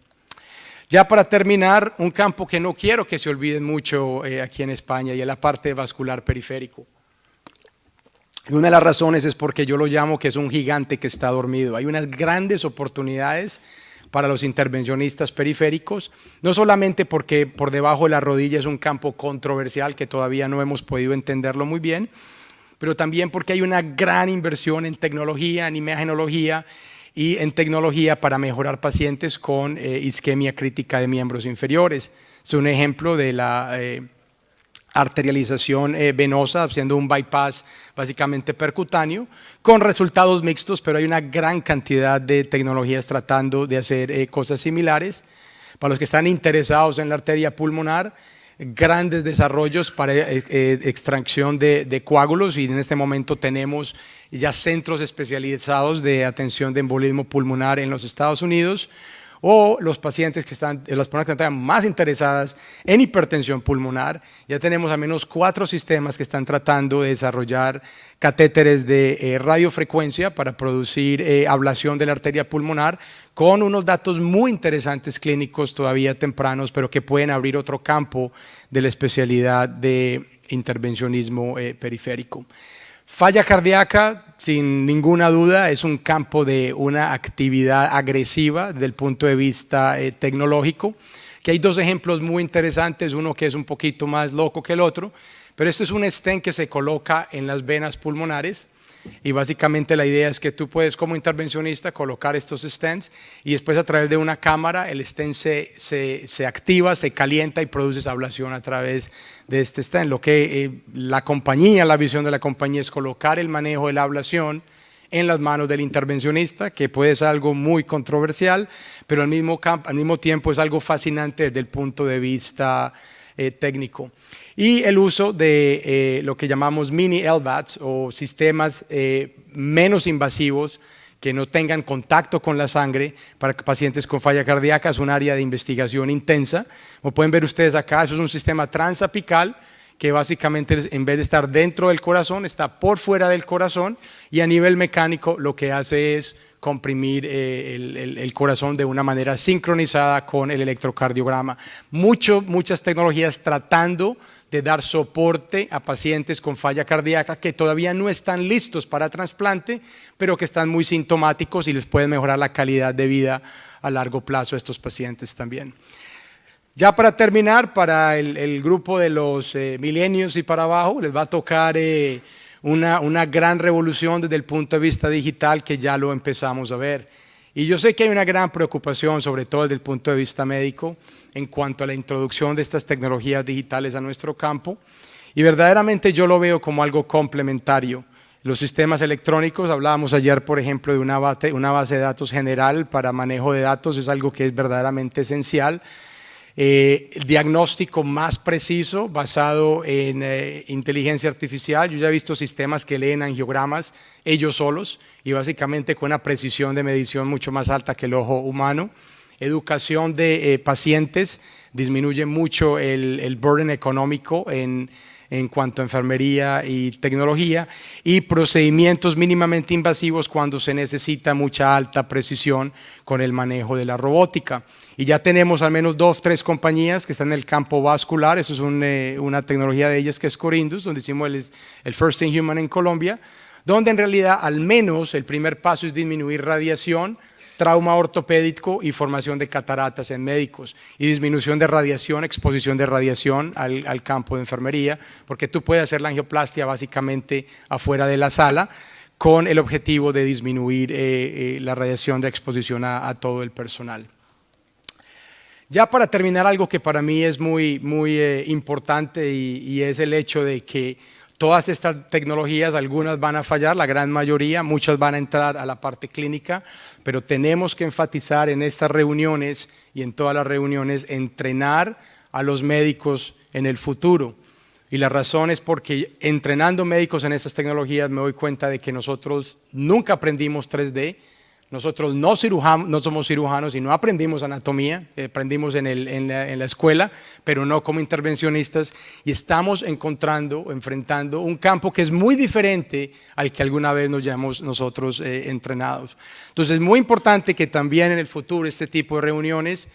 Ya para terminar, un campo que no quiero que se olviden mucho aquí en España, y es la parte vascular periférico. Y una de las razones es porque yo lo llamo que es un gigante que está dormido. Hay unas grandes oportunidades para los intervencionistas periféricos, no solamente porque por debajo de la rodilla es un campo controversial que todavía no hemos podido entenderlo muy bien, pero también porque hay una gran inversión en tecnología, en imagenología y en tecnología para mejorar pacientes con isquemia crítica de miembros inferiores. Es un ejemplo de la arterialización venosa, haciendo un bypass básicamente percutáneo, con resultados mixtos, pero hay una gran cantidad de tecnologías tratando de hacer cosas similares. Para los que están interesados en la arteria pulmonar, grandes desarrollos para extracción de coágulos, y en este momento tenemos ya centros especializados de atención de embolismo pulmonar en los Estados Unidos, o los pacientes que están, las personas que están más interesadas en hipertensión pulmonar. Ya tenemos al menos 4 sistemas que están tratando de desarrollar catéteres de radiofrecuencia para producir ablación de la arteria pulmonar, con unos datos muy interesantes clínicos todavía tempranos, pero que pueden abrir otro campo de la especialidad de intervencionismo periférico. Falla cardíaca, sin ninguna duda, es un campo de una actividad agresiva desde el punto de vista tecnológico, que hay 2 ejemplos muy interesantes, uno que es un poquito más loco que el otro, pero este es un stent que se coloca en las venas pulmonares. y básicamente la idea es que tú puedes como intervencionista colocar estos stents y después a través de una cámara el stent se activa, se calienta y produce ablación a través de este stent. Lo que la visión de la compañía es colocar el manejo de la ablación en las manos del intervencionista, que puede ser algo muy controversial, pero al mismo tiempo es algo fascinante desde el punto de vista técnico. Y el uso de lo que llamamos mini LVADs o sistemas menos invasivos que no tengan contacto con la sangre para pacientes con falla cardíaca es un área de investigación intensa. Como pueden ver ustedes acá, eso es un sistema transapical que básicamente en vez de estar dentro del corazón, está por fuera del corazón y a nivel mecánico lo que hace es comprimir el corazón de una manera sincronizada con el electrocardiograma. Muchas tecnologías tratando de dar soporte a pacientes con falla cardíaca que todavía no están listos para trasplante, pero que están muy sintomáticos y les puede mejorar la calidad de vida a largo plazo a estos pacientes también. Ya para terminar, para el grupo de los millennials y para abajo, les va a tocar una gran revolución desde el punto de vista digital que ya lo empezamos a ver. Y yo sé que hay una gran preocupación, sobre todo desde el punto de vista médico, en cuanto a la introducción de estas tecnologías digitales a nuestro campo. Y verdaderamente yo lo veo como algo complementario. Los sistemas electrónicos, hablábamos ayer, por ejemplo, de una base de datos general para manejo de datos, es algo que es verdaderamente esencial. Diagnóstico más preciso basado en inteligencia artificial. Yo ya he visto sistemas que leen angiogramas ellos solos y básicamente con una precisión de medición mucho más alta que el ojo humano. Educación de pacientes, disminuye mucho el burden económico en cuanto a enfermería y tecnología, y procedimientos mínimamente invasivos cuando se necesita mucha alta precisión con el manejo de la robótica. Y ya tenemos al menos 2 o 3 compañías que están en el campo vascular. Eso es una tecnología de ellas que es Corindus, donde hicimos el First in Human en Colombia, donde en realidad al menos el primer paso es disminuir radiación, trauma ortopédico y formación de cataratas en médicos y disminución de radiación, exposición de radiación al campo de enfermería, porque tú puedes hacer la angioplastia básicamente afuera de la sala con el objetivo de disminuir la radiación de exposición a todo el personal. Ya para terminar, algo que para mí es muy importante y es el hecho de que todas estas tecnologías, algunas van a fallar, la gran mayoría, muchas van a entrar a la parte clínica, pero tenemos que enfatizar en estas reuniones y en todas las reuniones, entrenar a los médicos en el futuro. Y la razón es porque entrenando médicos en estas tecnologías me doy cuenta de que nosotros nunca aprendimos 3D, nosotros no somos cirujanos y no aprendimos anatomía, aprendimos en la escuela, pero no como intervencionistas, y estamos enfrentando un campo que es muy diferente al que alguna vez nos llamamos nosotros entrenados. Entonces es muy importante que también en el futuro este tipo de reuniones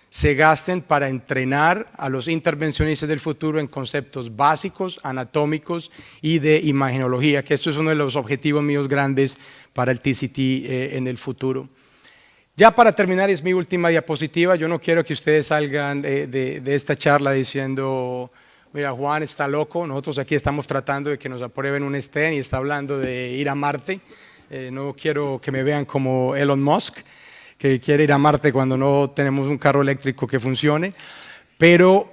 se gasten para entrenar a los intervencionistas del futuro en conceptos básicos, anatómicos y de imagenología, que esto es uno de los objetivos míos grandes para el TCT en el futuro. Ya para terminar, es mi última diapositiva. Yo no quiero que ustedes salgan de esta charla diciendo, mira, Juan está loco, nosotros aquí estamos tratando de que nos aprueben un stent y está hablando de ir a Marte. No quiero que me vean como Elon Musk, que quiere ir a Marte cuando no tenemos un carro eléctrico que funcione, pero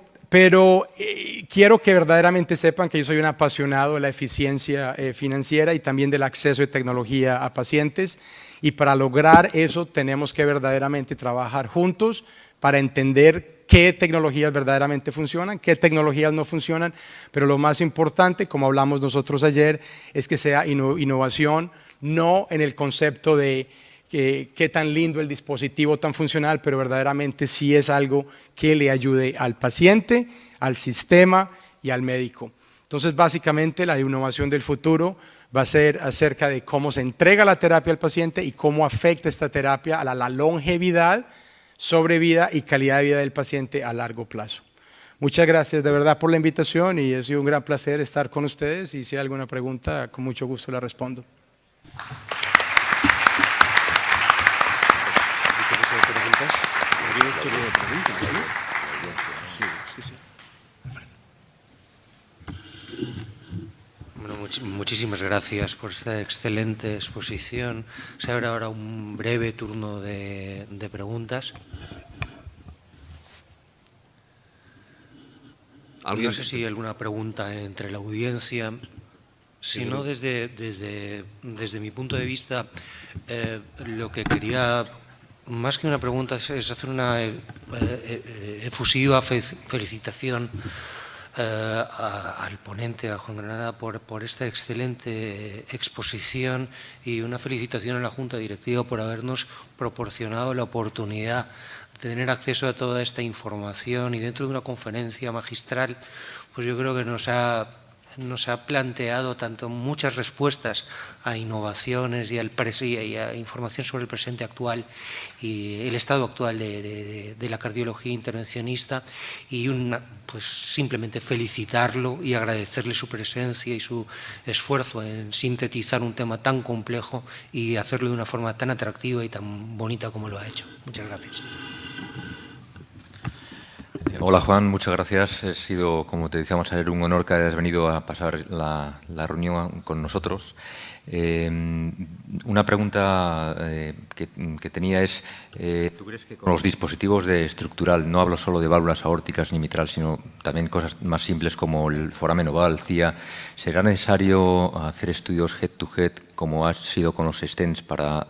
quiero que verdaderamente sepan que yo soy un apasionado de la eficiencia financiera y también del acceso de tecnología a pacientes, y para lograr eso tenemos que verdaderamente trabajar juntos para entender qué tecnologías verdaderamente funcionan, qué tecnologías no funcionan, pero lo más importante, como hablamos nosotros ayer, es que sea innovación, no en el concepto de qué tan lindo el dispositivo tan funcional, pero verdaderamente sí es algo que le ayude al paciente, al sistema y al médico. Entonces, básicamente, la innovación del futuro va a ser acerca de cómo se entrega la terapia al paciente y cómo afecta esta terapia a la longevidad, sobrevida y calidad de vida del paciente a largo plazo. Muchas gracias de verdad por la invitación y ha sido un gran placer estar con ustedes, y si hay alguna pregunta, con mucho gusto la respondo. Bueno, Muchísimas gracias por esta excelente exposición. Se abre ahora un breve turno de preguntas. No sé si hay alguna pregunta entre la audiencia. Si no, desde mi punto de vista, lo que quería, más que una pregunta, es hacer una efusiva felicitación al ponente, a Juan Granada, por esta excelente exposición, y una felicitación a la Junta Directiva por habernos proporcionado la oportunidad de tener acceso a toda esta información, y dentro de una conferencia magistral, pues yo creo que nos ha planteado tanto muchas respuestas a innovaciones y a información sobre el presente actual y el estado actual de la cardiología intervencionista, y pues simplemente felicitarlo y agradecerle su presencia y su esfuerzo en sintetizar un tema tan complejo y hacerlo de una forma tan atractiva y tan bonita como lo ha hecho. Muchas gracias. Hola Juan, muchas gracias. Ha sido, como te decíamos ayer, un honor que hayas venido a pasar la reunión con nosotros. Una pregunta que tenía es, ¿tú crees que con los dispositivos de estructural, no hablo solo de válvulas aórticas ni mitral, sino también cosas más simples como el foramen oval, CIA, será necesario hacer estudios head-to-head como ha sido con los stents para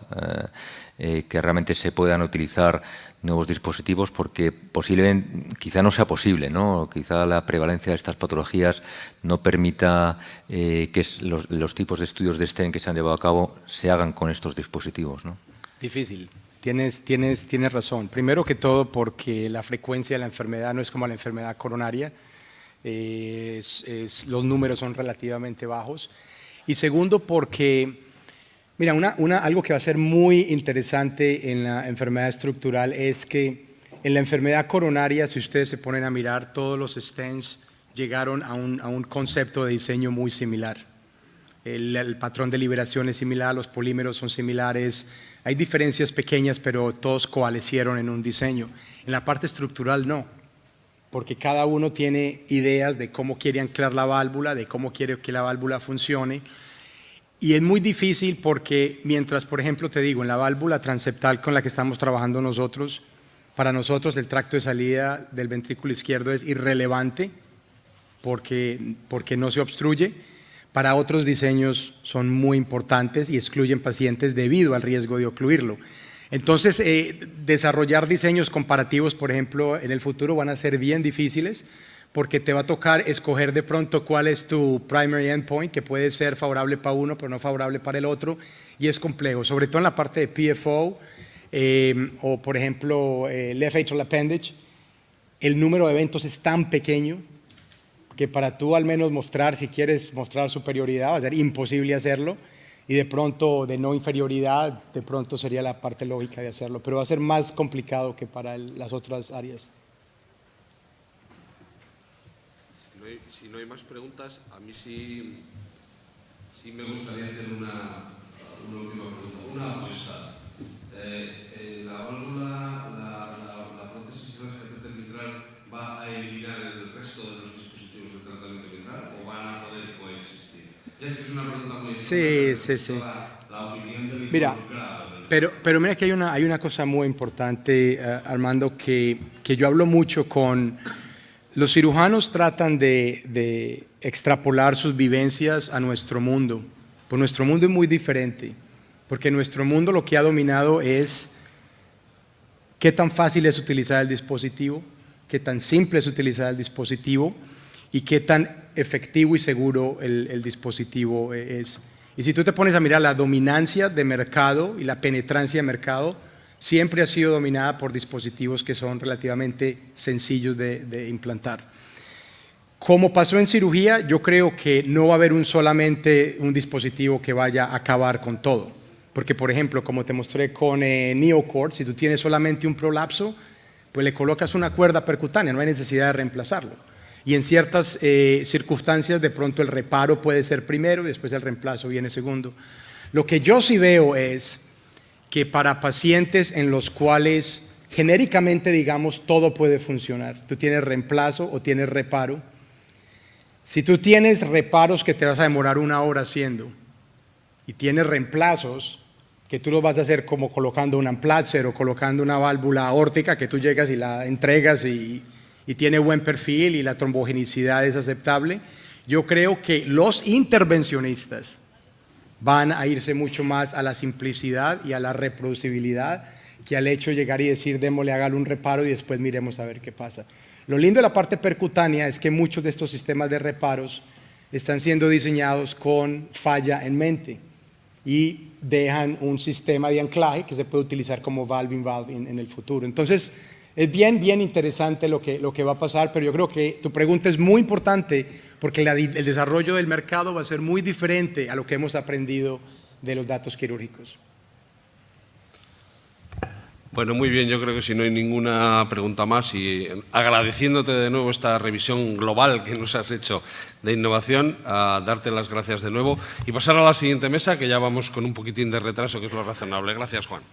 que realmente se puedan utilizar nuevos dispositivos? Porque posiblemente, quizá no sea posible, ¿no? Quizá la prevalencia de estas patologías no permita que los tipos de estudios de stent que se han llevado a cabo se hagan con estos dispositivos, ¿no? Difícil. Tienes razón. Primero que todo, porque la frecuencia de la enfermedad no es como la enfermedad coronaria. Los números son relativamente bajos. Y segundo, porque mira, algo que va a ser muy interesante en la enfermedad estructural es que en la enfermedad coronaria, si ustedes se ponen a mirar, todos los stents llegaron a un concepto de diseño muy similar. El patrón de liberación es similar, los polímeros son similares, hay diferencias pequeñas, pero todos coalescieron en un diseño. En la parte estructural no, porque cada uno tiene ideas de cómo quiere anclar la válvula, de cómo quiere que la válvula funcione. Y es muy difícil porque mientras, por ejemplo, te digo, en la válvula transeptal con la que estamos trabajando nosotros, para nosotros el tracto de salida del ventrículo izquierdo es irrelevante porque no se obstruye. Para otros diseños son muy importantes y excluyen pacientes debido al riesgo de ocluirlo. Entonces, desarrollar diseños comparativos, por ejemplo, en el futuro van a ser bien difíciles, porque te va a tocar escoger de pronto cuál es tu primary endpoint, que puede ser favorable para uno, pero no favorable para el otro, y es complejo, sobre todo en la parte de PFO, o por ejemplo, left atrial appendage. El número de eventos es tan pequeño que para tú al menos mostrar, si quieres mostrar superioridad, va a ser imposible hacerlo, y de pronto de no inferioridad, de pronto sería la parte lógica de hacerlo, pero va a ser más complicado que para las otras áreas. Si no hay más preguntas, a mí sí me gustaría hacer una última pregunta. Una apuesta. ¿La válvula, la prótesis transcatéter mitral va a eliminar el resto de los dispositivos de tratamiento mitral o van a poder coexistir? Es una pregunta muy Sí. La opinión del Mira, pero mira que hay una cosa muy importante, Armando, que yo hablo mucho con los cirujanos. Tratan de extrapolar sus vivencias a nuestro mundo, pues nuestro mundo es muy diferente, porque nuestro mundo lo que ha dominado es qué tan fácil es utilizar el dispositivo, qué tan simple es utilizar el dispositivo y qué tan efectivo y seguro el dispositivo es. Y si tú te pones a mirar, la dominancia de mercado y la penetrancia de mercado siempre ha sido dominada por dispositivos que son relativamente sencillos de implantar. Como pasó en cirugía, yo creo que no va a haber solamente un dispositivo que vaya a acabar con todo. Porque, por ejemplo, como te mostré con NeoCord, si tú tienes solamente un prolapso, pues le colocas una cuerda percutánea, no hay necesidad de reemplazarlo. Y en ciertas circunstancias, de pronto el reparo puede ser primero y después el reemplazo viene segundo. Lo que yo sí veo es que para pacientes en los cuales genéricamente, digamos, todo puede funcionar, tú tienes reemplazo o tienes reparo, Si tú tienes reparos que te vas a demorar 1 hora haciendo y tienes reemplazos que tú los vas a hacer como colocando un amplatzer o colocando una válvula aórtica que tú llegas y la entregas y tiene buen perfil y la trombogenicidad es aceptable, yo creo que los intervencionistas van a irse mucho más a la simplicidad y a la reproducibilidad que al hecho de llegar y decir démosle, hágale un reparo y después miremos a ver qué pasa. Lo lindo de la parte percutánea es que muchos de estos sistemas de reparos están siendo diseñados con falla en mente y dejan un sistema de anclaje que se puede utilizar como valve-in-valve en el futuro. Entonces, es bien interesante lo que va a pasar, pero yo creo que tu pregunta es muy importante porque el desarrollo del mercado va a ser muy diferente a lo que hemos aprendido de los datos quirúrgicos. Bueno, muy bien, yo creo que si no hay ninguna pregunta más y agradeciéndote de nuevo esta revisión global que nos has hecho de innovación, a darte las gracias de nuevo y pasar a la siguiente mesa, que ya vamos con un poquitín de retraso, que es lo razonable. Gracias, Juan.